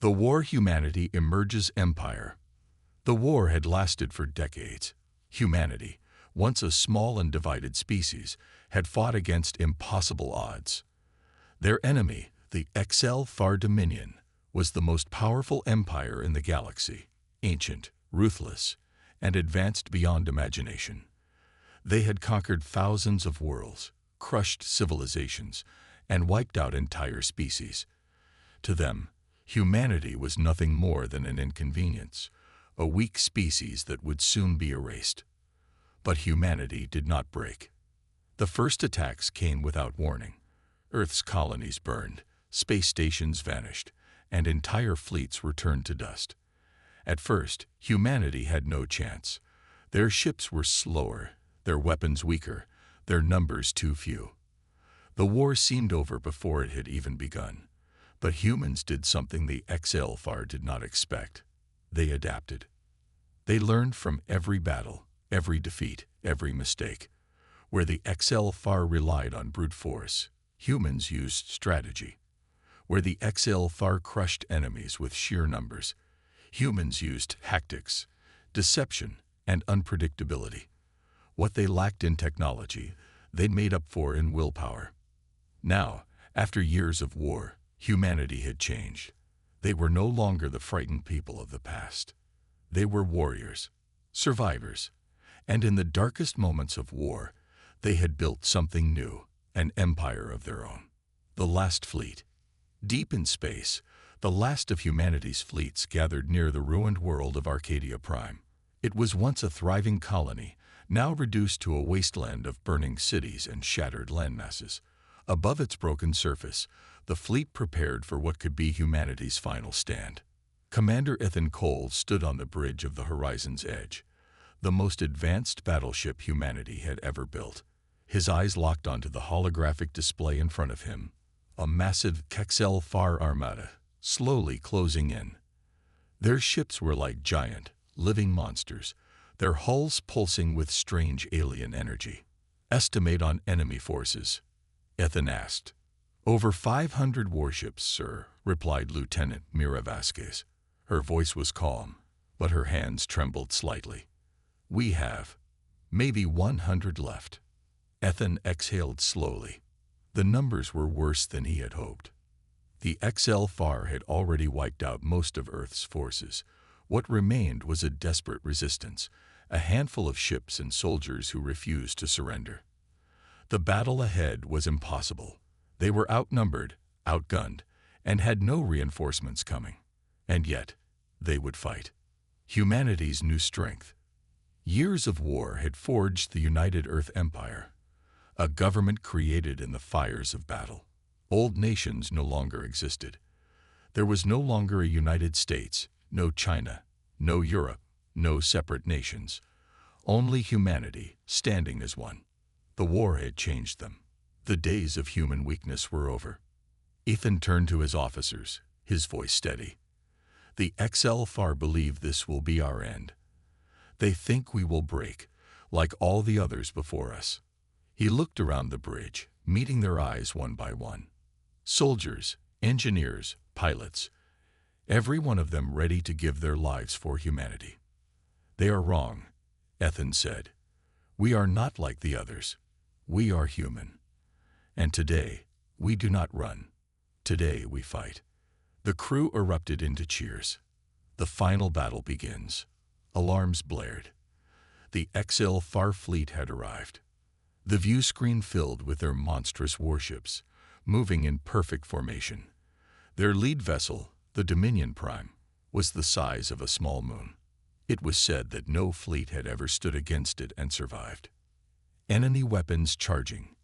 The war humanity emerges empire. The war had lasted for decades. Humanity, once a small and divided species, had fought against impossible odds. Their enemy, the HFY Dominion, was the most powerful empire in the galaxy, ancient, ruthless, and advanced beyond imagination. They had conquered thousands of worlds, crushed civilizations, and wiped out entire species. To them, humanity was nothing more than an inconvenience, a weak species that would soon be erased. But humanity did not break. The first attacks came without warning. Earth's colonies burned, space stations vanished, and entire fleets were turned to dust. At first, humanity had no chance. Their ships were slower, their weapons weaker, their numbers too few. The war seemed over before it had even begun. But humans did something the HFY did not expect. They adapted. They learned from every battle, every defeat, every mistake. Where the HFY relied on brute force, humans used strategy. Where the HFY crushed enemies with sheer numbers, humans used tactics, deception, and unpredictability. What they lacked in technology, they made up for in willpower. Now, after years of war, humanity had changed. They were no longer the frightened people of the past. They were warriors, survivors, and in the darkest moments of war, they had built something new, an empire of their own. The last fleet. Deep in space, the last of humanity's fleets gathered near the ruined world of Arcadia Prime. It was once a thriving colony, now reduced to a wasteland of burning cities and shattered landmasses. Above its broken surface, the fleet prepared for what could be humanity's final stand. Commander Ethan Cole stood on the bridge of the horizon's edge, the most advanced battleship humanity had ever built. His eyes locked onto the holographic display in front of him, a massive HFY armada, slowly closing in. Their ships were like giant, living monsters, their hulls pulsing with strange alien energy. "Estimate on enemy forces?" Ethan asked. "Over 500 warships, sir," replied Lieutenant Mira Vasquez. Her voice was calm, but her hands trembled slightly. "We have maybe 100 left." Ethan exhaled slowly. The numbers were worse than he had hoped. The HFY had already wiped out most of Earth's forces. What remained was a desperate resistance, a handful of ships and soldiers who refused to surrender. The battle ahead was impossible. They were outnumbered, outgunned, and had no reinforcements coming. And yet, they would fight. Humanity's new strength. Years of war had forged the United Earth Empire, a government created in the fires of battle. Old nations no longer existed. There was no longer a United States, no China, no Europe, no separate nations. Only humanity, standing as one. The war had changed them. The days of human weakness were over. Ethan turned to his officers, his voice steady. "The HFY believe this will be our end. They think we will break, like all the others before us." He looked around the bridge, meeting their eyes one by one. Soldiers, engineers, pilots, every one of them ready to give their lives for humanity. "They are wrong," Ethan said. "We are not like the others. We are human. And today, we do not run. Today, we fight." The crew erupted into cheers. The final battle begins. Alarms blared. The HFY fleet had arrived. The view screen filled with their monstrous warships, moving in perfect formation. Their lead vessel, the Dominion Prime, was the size of a small moon. It was said that no fleet had ever stood against it and survived. "Enemy weapons charging,"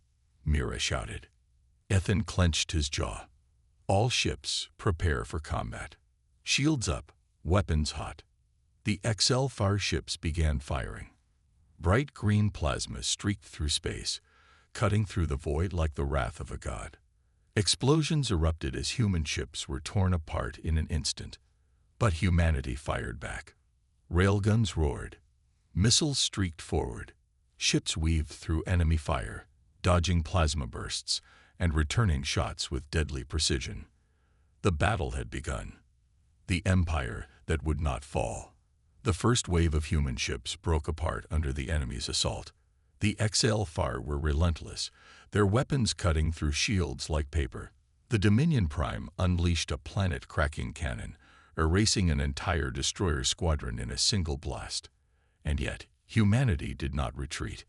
Mira shouted. Ethan clenched his jaw. "All ships, prepare for combat. Shields up, weapons hot." The HFY ships began firing. Bright green plasma streaked through space, cutting through the void like the wrath of a god. Explosions erupted as human ships were torn apart in an instant. But humanity fired back. Railguns roared. Missiles streaked forward. Ships weaved through enemy fire, dodging plasma bursts and returning shots with deadly precision. The battle had begun. the empire that would not fall. The first wave of human ships broke apart under the enemy's assault. The HFY were relentless, their weapons cutting through shields like paper. The Dominion Prime unleashed a planet-cracking cannon, erasing an entire destroyer squadron in a single blast. And yet, humanity did not retreat.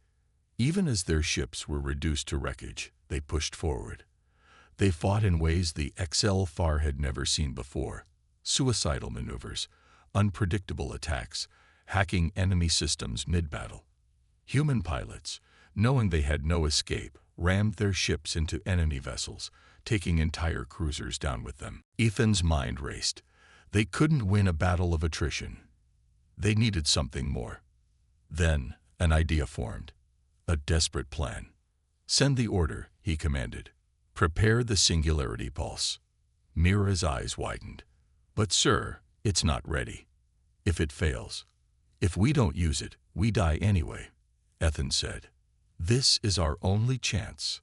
Even as their ships were reduced to wreckage, they pushed forward. They fought in ways the HFY had never seen before. Suicidal maneuvers, unpredictable attacks, hacking enemy systems mid-battle. Human pilots, knowing they had no escape, rammed their ships into enemy vessels, taking entire cruisers down with them. Ethan's mind raced. They couldn't win a battle of attrition. They needed something more. Then, an idea formed. A desperate plan. "Send the order," he commanded. "Prepare the singularity pulse." Mira's eyes widened. "But sir, it's not ready. If it fails, if we don't use it, we die anyway," Ethan said. "This is our only chance."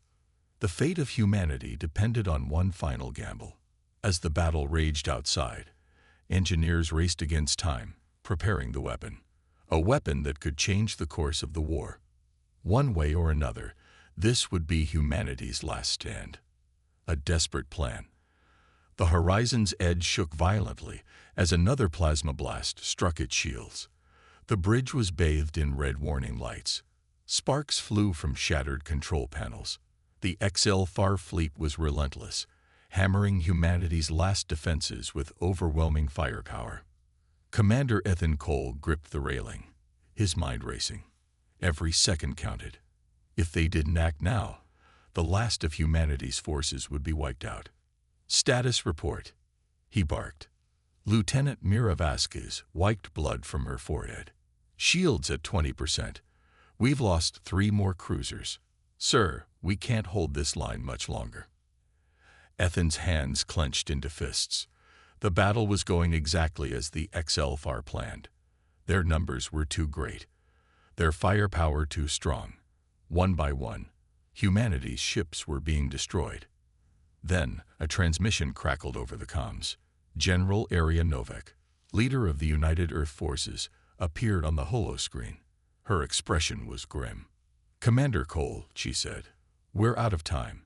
The fate of humanity depended on one final gamble. As the battle raged outside, engineers raced against time, preparing the weapon. A weapon that could change the course of the war. One way or another, this would be humanity's last stand. A desperate plan. The horizon's edge shook violently as another plasma blast struck its shields. The bridge was bathed in red warning lights. Sparks flew from shattered control panels. The HFY fleet was relentless, hammering humanity's last defenses with overwhelming firepower. Commander Ethan Cole gripped the railing, his mind racing. Every second counted. If they didn't act now, the last of humanity's forces would be wiped out. "Status report," he barked. Lieutenant Mira Vasquez wiped blood from her forehead. "Shields at 20%. We've lost 3 more cruisers. Sir, we can't hold this line much longer." Ethan's hands clenched into fists. The battle was going exactly as the HFY planned. Their numbers were too great. Their firepower too strong. One by one, humanity's ships were being destroyed. Then, a transmission crackled over the comms. General Aria Novak, leader of the United Earth Forces, appeared on the holoscreen. Her expression was grim. "Commander Cole," she said, "we're out of time.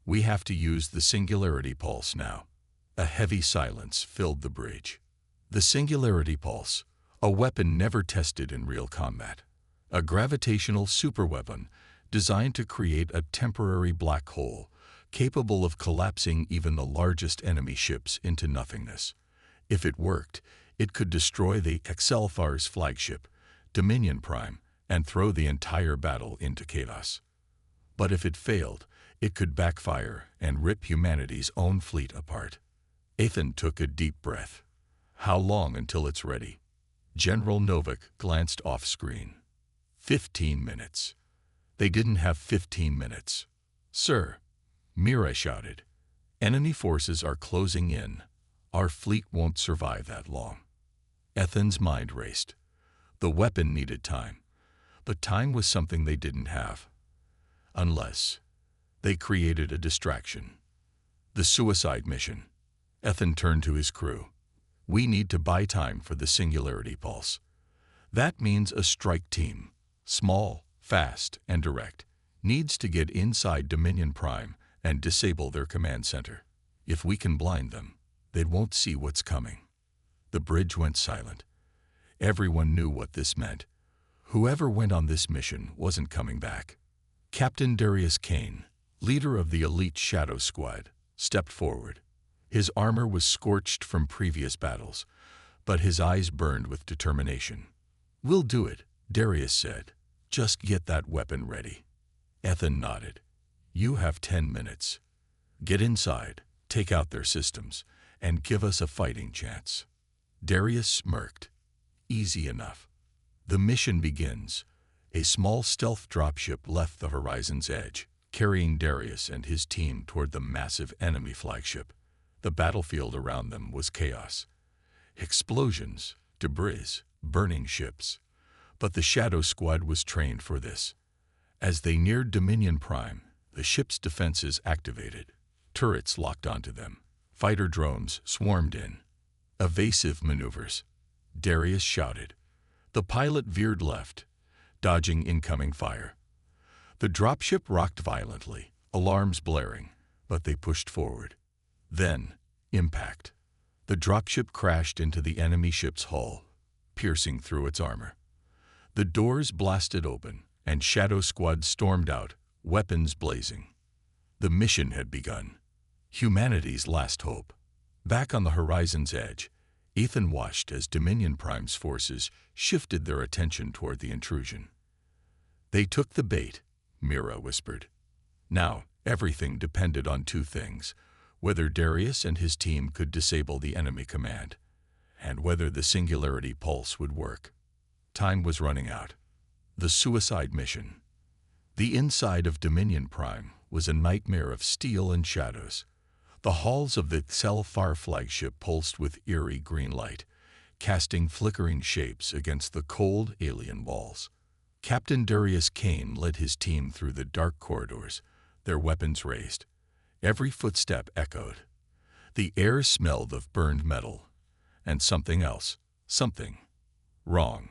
We have to use the singularity pulse now." A heavy silence filled the bridge. The singularity pulse, a weapon never tested in real combat. A gravitational superweapon designed to create a temporary black hole capable of collapsing even the largest enemy ships into nothingness. If it worked, it could destroy the HFY's flagship, Dominion Prime, and throw the entire battle into chaos. But if it failed, it could backfire and rip humanity's own fleet apart. Ethan took a deep breath. "How long until it's ready?" General Novak glanced off-screen. 15 minutes. They didn't have 15 minutes. "Sir," Mira shouted, "enemy forces are closing in. Our fleet won't survive that long." Ethan's mind raced. The weapon needed time, but time was something they didn't have. Unless they created a distraction. The suicide mission. Ethan turned to his crew. "We need to buy time for the singularity pulse. That means a strike team, small, fast, and direct, needs to get inside Dominion Prime and disable their command center. If we can blind them, they won't see what's coming." The bridge went silent. Everyone knew what this meant. Whoever went on this mission wasn't coming back. Captain Darius Kane, leader of the elite Shadow Squad, stepped forward. His armor was scorched from previous battles, but his eyes burned with determination. "We'll do it," Darius said. "Just get that weapon ready." Ethan nodded. "You have 10 minutes. Get inside, take out their systems, and give us a fighting chance." Darius smirked. "Easy enough." The mission begins. A small stealth dropship left the horizon's edge, carrying Darius and his team toward the massive enemy flagship. The battlefield around them was chaos. Explosions, debris, burning ships. But the Shadow Squad was trained for this. As they neared Dominion Prime, the ship's defenses activated. Turrets locked onto them. Fighter drones swarmed in. Evasive maneuvers, Darius shouted. The pilot veered left, dodging incoming fire. The dropship rocked violently, alarms blaring, but they pushed forward. Then, impact. The dropship crashed into the enemy ship's hull, piercing through its armor. The doors blasted open, and Shadow Squad stormed out, weapons blazing. The mission had begun. Humanity's last hope. Back on the horizon's edge, Ethan watched as Dominion Prime's forces shifted their attention toward the intrusion. They took the bait, Mira whispered. Now, everything depended on two things: whether Darius and his team could disable the enemy command, and whether the Singularity Pulse would work. Time was running out. The suicide mission. The inside of Dominion Prime was a nightmare of steel and shadows. The halls of the HFY flagship pulsed with eerie green light, casting flickering shapes against the cold alien walls. Captain Darius Kane led his team through the dark corridors, their weapons raised. Every footstep echoed. The air smelled of burned metal. And something else. Something wrong.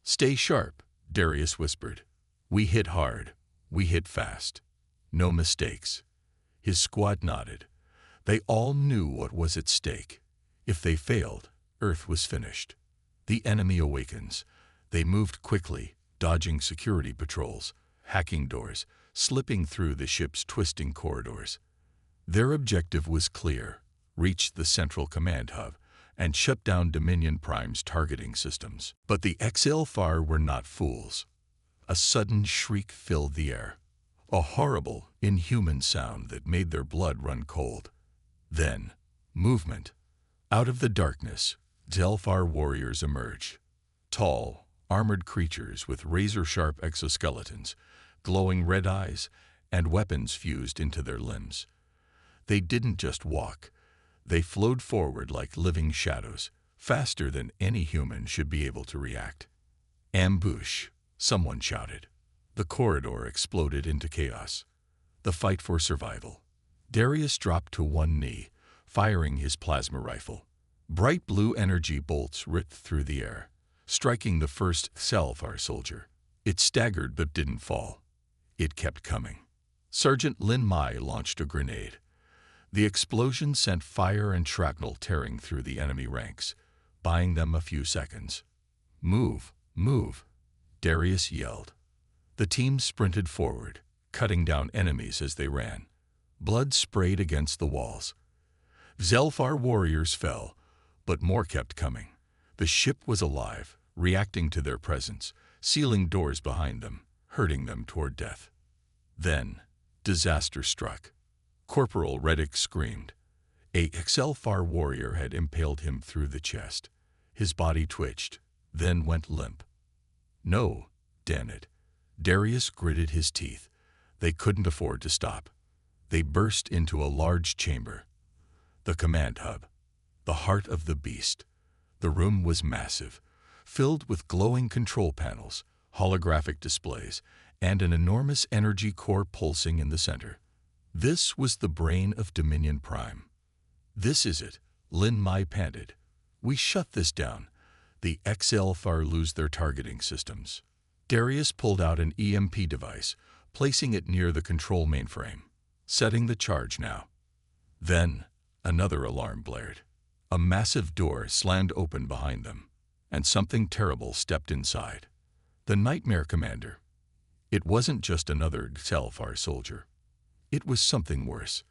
"Stay sharp," Darius whispered. "We hit hard. We hit fast. No mistakes." His squad nodded. They all knew what was at stake. If they failed, Earth was finished. The enemy awakens. They moved quickly, dodging security patrols, hacking doors, slipping through the ship's twisting corridors. Their objective was clear: reach the central command hub and shut down Dominion Prime's targeting systems. But the HFY were not fools. A sudden shriek filled the air, a horrible, inhuman sound that made their blood run cold. Then, movement. Out of the darkness, HFY warriors emerged. Tall, armored creatures with razor-sharp exoskeletons, glowing red eyes, and weapons fused into their limbs. They didn't just walk. They flowed forward like living shadows, faster than any human should be able to react. "Ambush," someone shouted. The corridor exploded into chaos. The fight for survival. Darius dropped to one knee, firing his plasma rifle. Bright blue energy bolts ripped through the air, striking the first HFY soldier. It staggered but didn't fall. It kept coming. Sergeant Lin Mai launched a grenade. The explosion sent fire and shrapnel tearing through the enemy ranks, buying them a few seconds. "Move, move," Darius yelled. The team sprinted forward, cutting down enemies as they ran. Blood sprayed against the walls. HFY warriors fell, but more kept coming. The ship was alive, reacting to their presence, sealing doors behind them, herding them toward death. Then, disaster struck. Corporal Reddick screamed. A HFY warrior had impaled him through the chest. His body twitched, then went limp. "No, damn it." Darius gritted his teeth. They couldn't afford to stop. They burst into a large chamber. The command hub. The heart of the beast. The room was massive, filled with glowing control panels, holographic displays, and an enormous energy core pulsing in the center. This was the brain of Dominion Prime. "This is it," Lin Mai panted. "We shut this down. The HFY lose their targeting systems." Darius pulled out an EMP device, placing it near the control mainframe. "Setting the charge now." Then, another alarm blared. A massive door slammed open behind them, and something terrible stepped inside. The Nightmare Commander. It wasn't just another HFY soldier. It was something worse.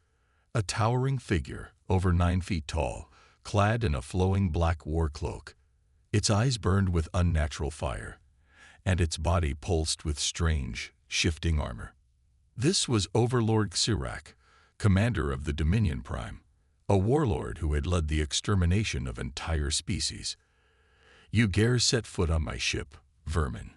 A towering figure, over 9 feet tall, clad in a flowing black war cloak. Its eyes burned with unnatural fire, and its body pulsed with strange, shifting armor. This was Overlord Xirak, commander of the Dominion Prime, a warlord who had led the extermination of entire species. "You dare set foot on my ship, vermin."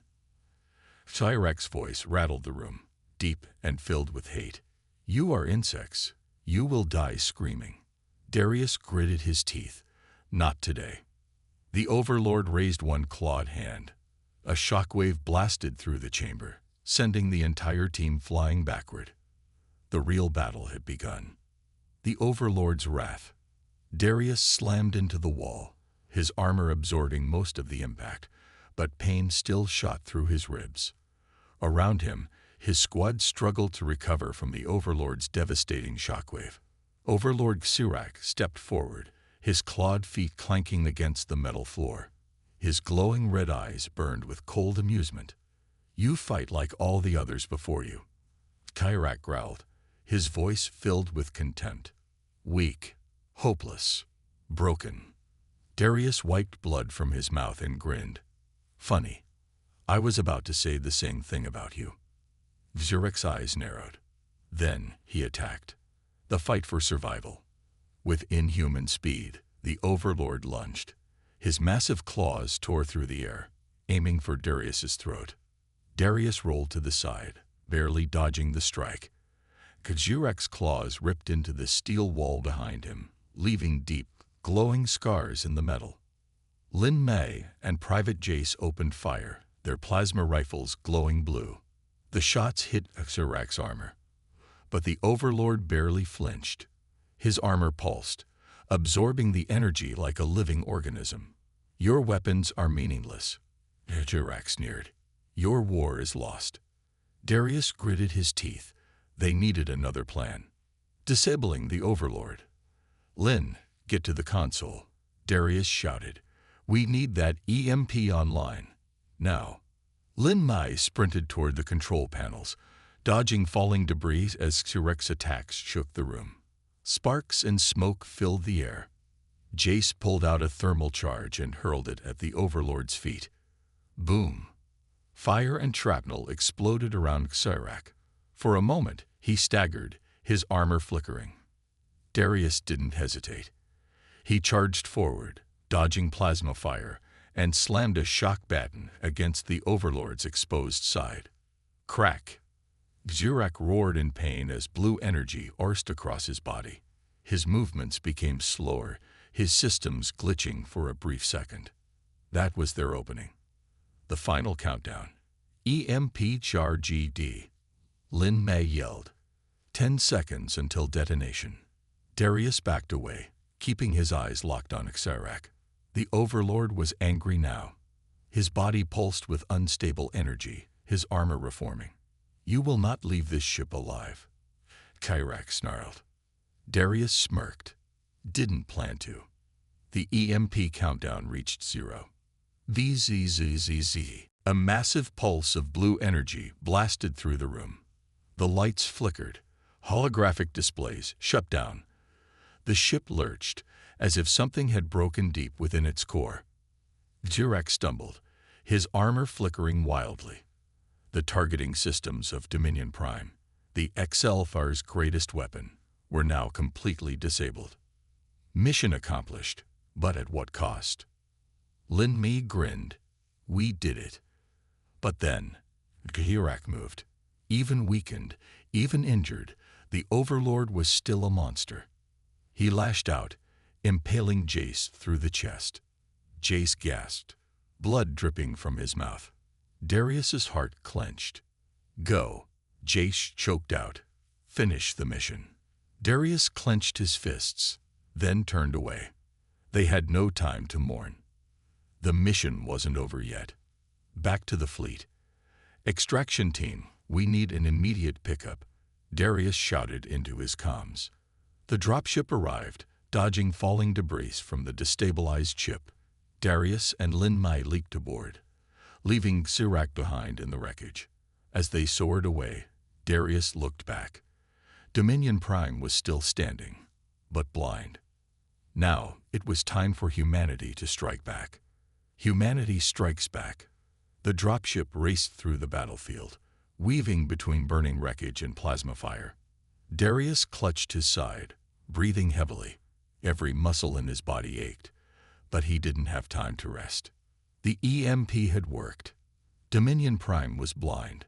Xirak's voice rattled the room, deep and filled with hate. "You are insects. You will die screaming." Darius gritted his teeth. "Not today." The Overlord raised one clawed hand. A shockwave blasted through the chamber, sending the entire team flying backward. The real battle had begun. The Overlord's wrath. Darius slammed into the wall, his armor absorbing most of the impact, but pain still shot through his ribs. Around him, his squad struggled to recover from the Overlord's devastating shockwave. Overlord Xerac stepped forward, his clawed feet clanking against the metal floor. His glowing red eyes burned with cold amusement. "You fight like all the others before you." Xerac growled, his voice filled with contempt. "Weak, hopeless, broken." Darius wiped blood from his mouth and grinned. "Funny. I was about to say the same thing about you." Xerac's eyes narrowed. Then he attacked. The fight for survival. With inhuman speed, the Overlord lunged. His massive claws tore through the air, aiming for Darius's throat. Darius rolled to the side, barely dodging the strike. Xerac's claws ripped into the steel wall behind him, leaving deep, glowing scars in the metal. Lin Mei and Private Jace opened fire, their plasma rifles glowing blue. The shots hit Xerac's armor, but the Overlord barely flinched. His armor pulsed, absorbing the energy like a living organism. "Your weapons are meaningless," Xerac sneered. "Your war is lost." Darius gritted his teeth. They needed another plan. Disabling the Overlord. "Lin, get to the console," Darius shouted. "We need that EMP online. Now." Lin Mai sprinted toward the control panels, dodging falling debris as Xerac's attacks shook the room. Sparks and smoke filled the air. Jace pulled out a thermal charge and hurled it at the Overlord's feet. Boom! Fire and shrapnel exploded around Xerac. For a moment, he staggered, his armor flickering. Darius didn't hesitate. He charged forward, dodging plasma fire, and slammed a shock baton against the Overlord's exposed side. Crack! Xerac roared in pain as blue energy coursed across his body. His movements became slower, his systems glitching for a brief second. That was their opening. The final countdown. EMP charge GD. Lin Mei yelled. 10 seconds until detonation. Darius backed away, keeping his eyes locked on Xerac. The Overlord was angry now. His body pulsed with unstable energy, his armor reforming. "You will not leave this ship alive," Xerac snarled. Darius smirked. Didn't plan to. The EMP countdown reached 0. VZZZZ. A massive pulse of blue energy blasted through the room. The lights flickered. Holographic displays shut down. The ship lurched, as if something had broken deep within its core. Xerac stumbled, his armor flickering wildly. The targeting systems of Dominion Prime, the XLFR's greatest weapon, were now completely disabled. Mission accomplished, but at what cost? Lin Mei grinned. "We did it." But then, Xerac moved. Even weakened, even injured, the Overlord was still a monster. He lashed out, impaling Jace through the chest. Jace gasped, blood dripping from his mouth. Darius's heart clenched. "Go," Jace choked out. "Finish the mission." Darius clenched his fists, then turned away. They had no time to mourn. The mission wasn't over yet. Back to the fleet. "Extraction team, we need an immediate pickup," Darius shouted into his comms. The dropship arrived, dodging falling debris from the destabilized ship. Darius and Lin Mei leaped aboard, leaving Xerac behind in the wreckage. As they soared away, Darius looked back. Dominion Prime was still standing, but blind. Now it was time for humanity to strike back. Humanity strikes back. The dropship raced through the battlefield, weaving between burning wreckage and plasma fire. Darius clutched his side, breathing heavily. Every muscle in his body ached, but he didn't have time to rest. The EMP had worked. Dominion Prime was blind.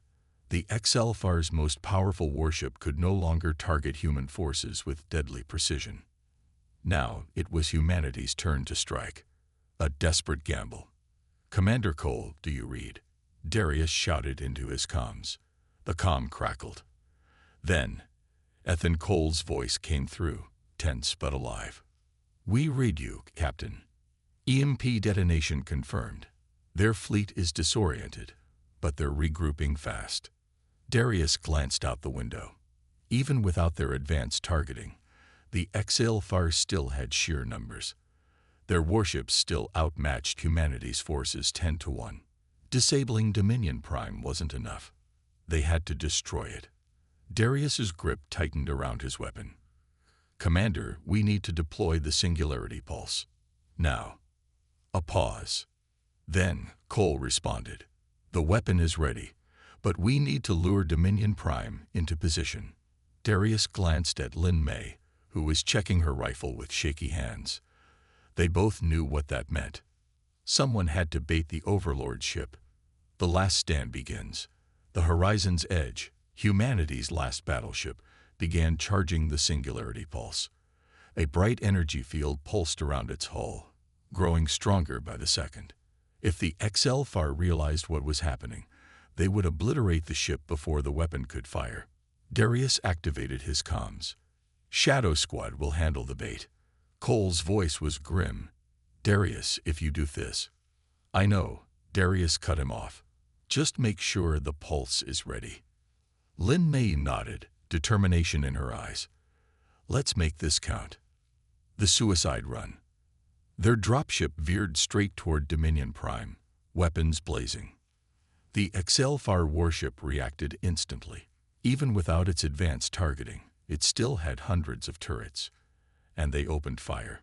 The XLFR's most powerful warship could no longer target human forces with deadly precision. Now it was humanity's turn to strike. A desperate gamble. "Commander Cole, do you read?" Darius shouted into his comms. The comm crackled. Then, Ethan Cole's voice came through, tense but alive. We read you, Captain. EMP detonation confirmed. Their fleet is disoriented, but they're regrouping fast. Darius glanced out the window. Even without their advanced targeting, the HFY still had sheer numbers. Their warships still outmatched humanity's forces 10-1. Disabling Dominion Prime wasn't enough. They had to destroy it. Darius's grip tightened around his weapon. Commander, we need to deploy the Singularity Pulse. Now. A pause. Then, Cole responded. The weapon is ready, but we need to lure Dominion Prime into position. Darius glanced at Lin Mei, who was checking her rifle with shaky hands. They both knew what that meant. Someone had to bait the Overlord ship. The last stand begins. The Horizon's Edge, humanity's last battleship, began charging the Singularity Pulse. A bright energy field pulsed around its hull, growing stronger by the second. If the HFY realized what was happening, they would obliterate the ship before the weapon could fire. Darius activated his comms. Shadow Squad will handle the bait. Cole's voice was grim. Darius, if you do this. I know, Darius cut him off. Just make sure the pulse is ready. Lin Mei nodded, determination in her eyes. Let's make this count. The suicide run. Their dropship veered straight toward Dominion Prime, weapons blazing. The HFY warship reacted instantly. Even without its advanced targeting, it still had hundreds of turrets. And they opened fire.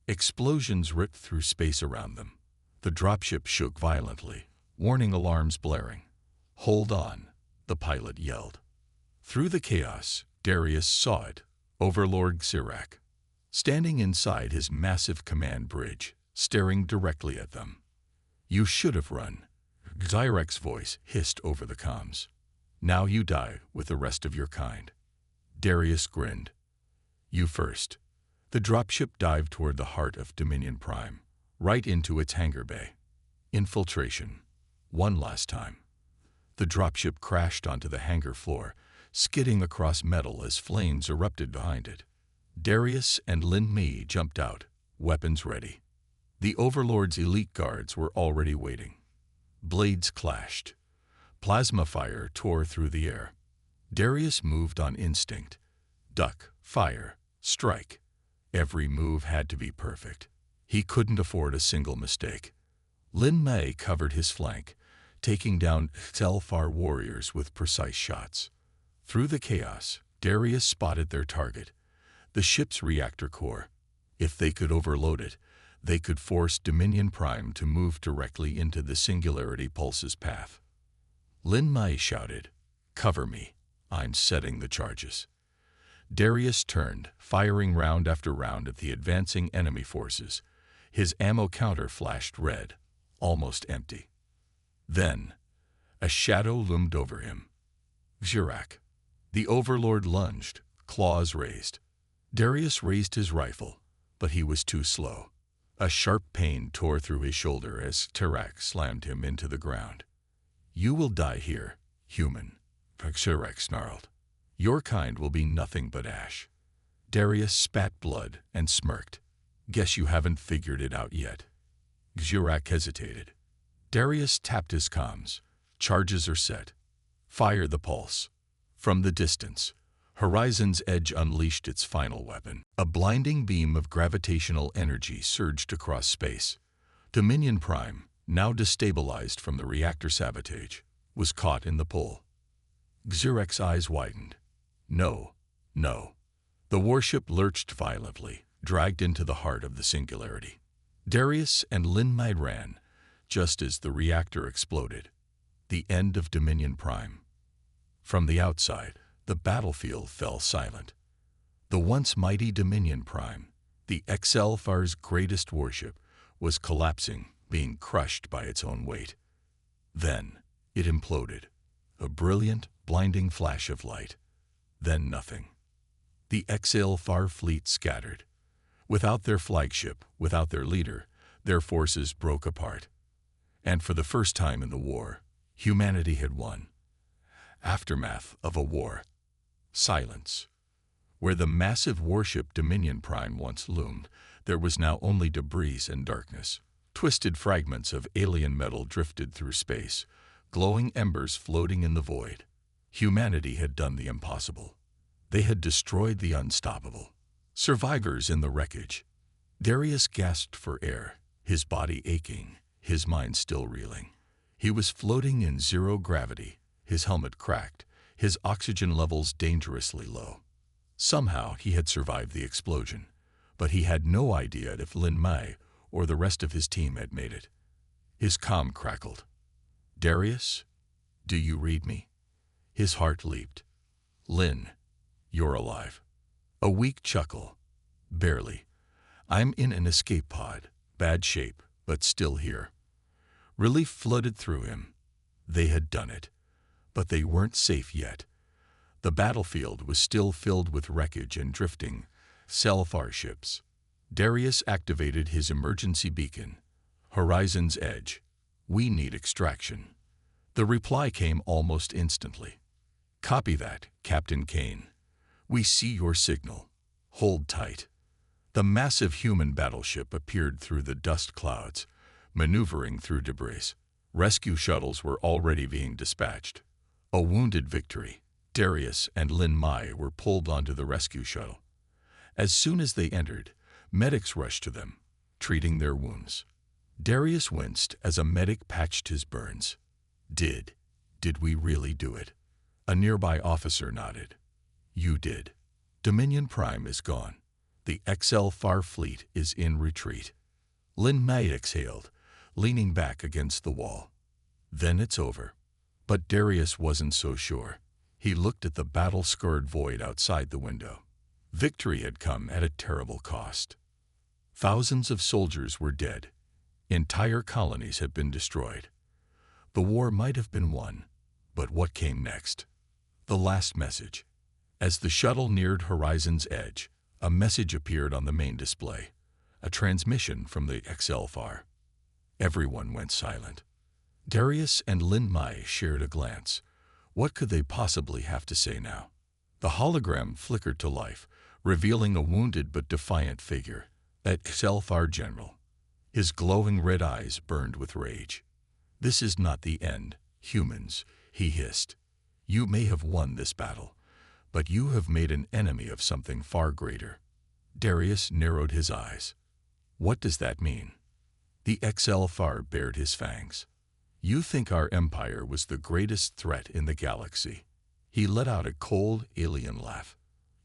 Explosions ripped through space around them. The dropship shook violently, warning alarms blaring. Hold on, the pilot yelled. Through the chaos, Darius saw it, Overlord Xirac, standing inside his massive command bridge, staring directly at them. You should have run. Xirac's voice hissed over the comms. Now you die with the rest of your kind. Darius grinned. You first. The dropship dived toward the heart of Dominion Prime, right into its hangar bay. Infiltration. One last time. The dropship crashed onto the hangar floor, skidding across metal as flames erupted behind it. Darius and Lin Mei jumped out, weapons ready. The Overlord's elite guards were already waiting. Blades clashed. Plasma fire tore through the air. Darius moved on instinct. Duck, fire, strike. Every move had to be perfect. He couldn't afford a single mistake. Lin Mei covered his flank, taking down HFY warriors with precise shots. Through the chaos, Darius spotted their target, the ship's reactor core. If they could overload it, they could force Dominion Prime to move directly into the Singularity Pulse's path. Lin Mei shouted, "Cover me. I'm setting the charges." Darius turned, firing round after round at the advancing enemy forces. His ammo counter flashed red, almost empty. Then, a shadow loomed over him. Xirac. The Overlord lunged, claws raised. Darius raised his rifle, but he was too slow. A sharp pain tore through his shoulder as Xirac slammed him into the ground. You will die here, human, Xirac snarled. Your kind will be nothing but ash. Darius spat blood and smirked. Guess you haven't figured it out yet. Xirac hesitated. Darius tapped his comms. Charges are set. Fire the pulse. From the distance, Horizon's Edge unleashed its final weapon. A blinding beam of gravitational energy surged across space. Dominion Prime, now destabilized from the reactor sabotage, was caught in the pull. Xirac's eyes widened. No, no. The warship lurched violently, dragged into the heart of the Singularity. Darius and Lin Mei ran, just as the reactor exploded. The end of Dominion Prime. From the outside, the battlefield fell silent. The once mighty Dominion Prime, the HFY's greatest warship, was collapsing, being crushed by its own weight. Then, it imploded. A brilliant, blinding flash of light. Then nothing. The HFY fleet scattered. Without their flagship, without their leader, their forces broke apart. And for the first time in the war, humanity had won. Aftermath of a war. Silence. Where the massive warship Dominion Prime once loomed, there was now only debris and darkness. Twisted fragments of alien metal drifted through space, glowing embers floating in the void. Humanity had done the impossible. They had destroyed the unstoppable. Survivors in the wreckage. Darius gasped for air, his body aching, his mind still reeling. He was floating in zero gravity, his helmet cracked, his oxygen levels dangerously low. Somehow he had survived the explosion, but he had no idea if Lin Mai or the rest of his team had made it. His comm crackled. "Darius, do you read me?" His heart leaped. "Lin, you're alive." A weak chuckle. "Barely. I'm in an escape pod, bad shape, but still here." Relief flooded through him. They had done it. But they weren't safe yet. The battlefield was still filled with wreckage and drifting Selfar ships. Darius activated his emergency beacon. "Horizon's Edge. We need extraction." The reply came almost instantly. "Copy that, Captain Kane. We see your signal. Hold tight." The massive human battleship appeared through the dust clouds, maneuvering through debris. Rescue shuttles were already being dispatched. A wounded Victory, Darius and Lin Mai were pulled onto the rescue shuttle. As soon as they entered, medics rushed to them, treating their wounds. Darius winced as a medic patched his burns. Did we really do it?" A nearby officer nodded. "You did. Dominion Prime is gone. The Selfar fleet is in retreat." Lin Mai exhaled, leaning back against the wall. "Then it's over." But Darius wasn't so sure. He looked at the battle-scarred void outside the window. Victory had come at a terrible cost. Thousands of soldiers were dead. Entire colonies had been destroyed. The war might have been won, but what came next? The last message. As the shuttle neared Horizon's Edge, a message appeared on the main display, a transmission from the Selfar. Everyone went silent. Darius and Lin Mai shared a glance. What could they possibly have to say now? The hologram flickered to life, revealing a wounded but defiant figure, that Selfar general. His glowing red eyes burned with rage. "This is not the end, humans," he hissed. "You may have won this battle, but you have made an enemy of something far greater." Darius narrowed his eyes. "What does that mean?" The Selfar bared his fangs. "You think our empire was the greatest threat in the galaxy." He let out a cold, alien laugh.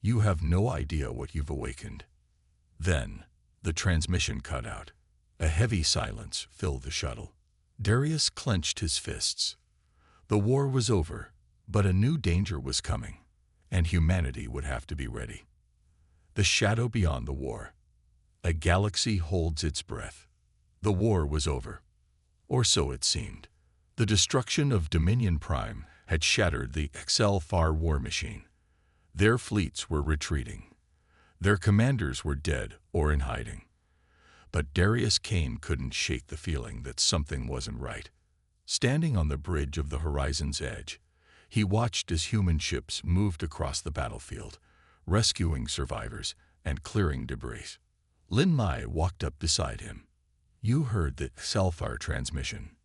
"You have no idea what you've awakened." Then, the transmission cut out. A heavy silence filled the shuttle. Darius clenched his fists. The war was over, but a new danger was coming, and humanity would have to be ready. The shadow beyond the war. A galaxy holds its breath. The war was over. Or so it seemed. The destruction of Dominion Prime had shattered the Selfar war machine. Their fleets were retreating. Their commanders were dead or in hiding. But Darius Kane couldn't shake the feeling that something wasn't right. Standing on the bridge of the Horizon's Edge, he watched as human ships moved across the battlefield, rescuing survivors and clearing debris. Lin Mai walked up beside him. "You heard the Selfar transmission."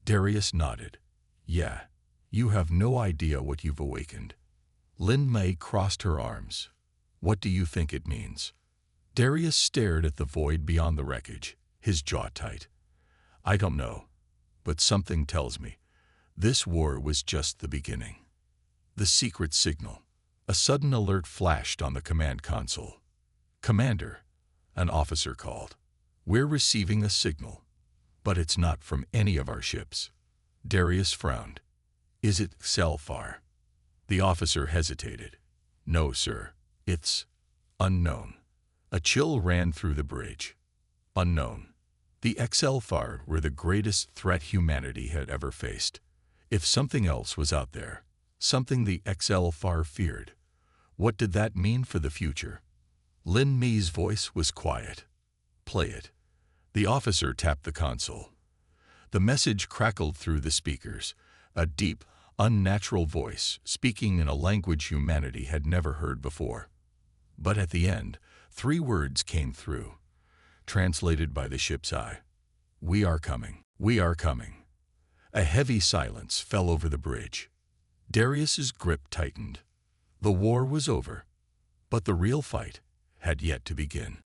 Darius nodded. "Yeah, you have no idea what you've awakened." Lin Mai crossed her arms. "What do you think it means?" Darius stared at the void beyond the wreckage, his jaw tight. "I don't know, but something tells me this war was just the beginning." The secret signal. A sudden alert flashed on the command console. "Commander," an officer called. "We're receiving a signal, but it's not from any of our ships." Darius frowned. "Is it Selfar?" The officer hesitated. "No, sir. It's unknown." A chill ran through the bridge. Unknown. The Selfar were the greatest threat humanity had ever faced. If something else was out there, something the Selfar feared, what did that mean for the future? Lin Mai's voice was quiet. "Play it." The officer tapped the console. The message crackled through the speakers, a deep, unnatural voice speaking in a language humanity had never heard before. But at the end, 3 words came through, translated by the ship's eye. "We are coming. We are coming." A heavy silence fell over the bridge. Darius's grip tightened. The war was over, but the real fight had yet to begin.